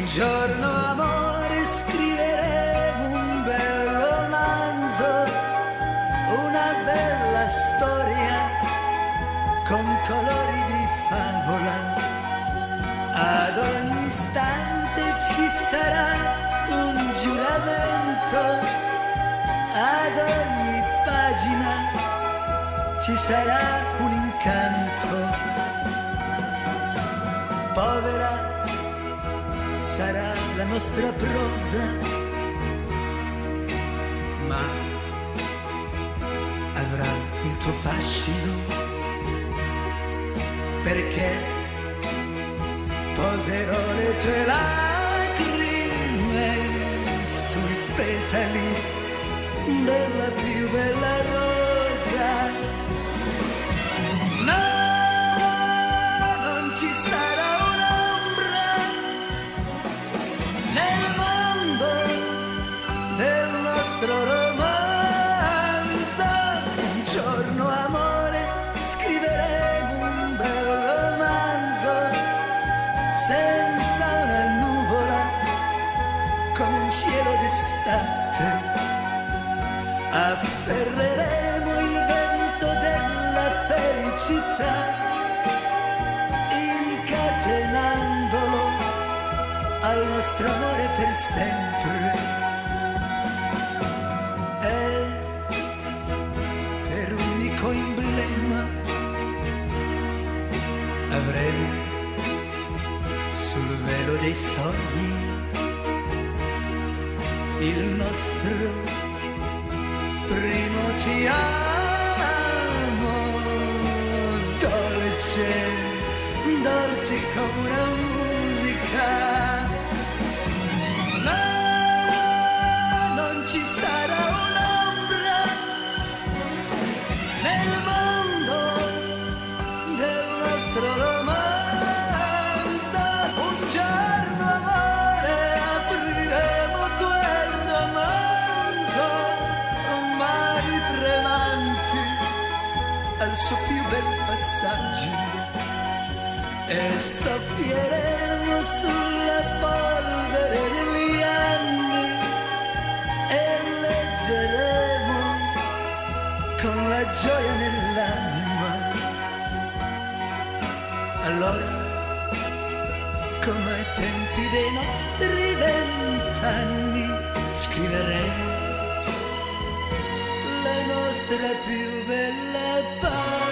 giorno amore scriveremo un bel romanzo, una bella storia con colori di favola. Ad ogni istante ci sarà un giuramento, ad ogni pagina ci sarà un incanto. Povera sarà la nostra prosa, ma avrà il tuo fascino, perché poserò le tue lacrime sui petali della più bella rosa. No, non ci sarà un'ombra nel mondo del nostro romanzo. Un giorno amore scriveremo un bel romanzo, senza una nuvola, con un cielo d'estate. Afferreremo il vento della felicità, incatenandolo al nostro amore per sempre. E per unico emblema avremo sul velo dei sogni il nostro primo ti amo, dolce, dolce come una musica. No, non ci sarà un'ombra nel mondo del nostro romanzo. Un giorno amore apriremo quel romanzo, mari tremanti al suo più bel passaggio, e soffieremo sulla polvere degli anni e leggeremo con la gioia nell'anima. Allora, come ai tempi dei nostri 20 anni, scriveremo la nostra più bella pagina.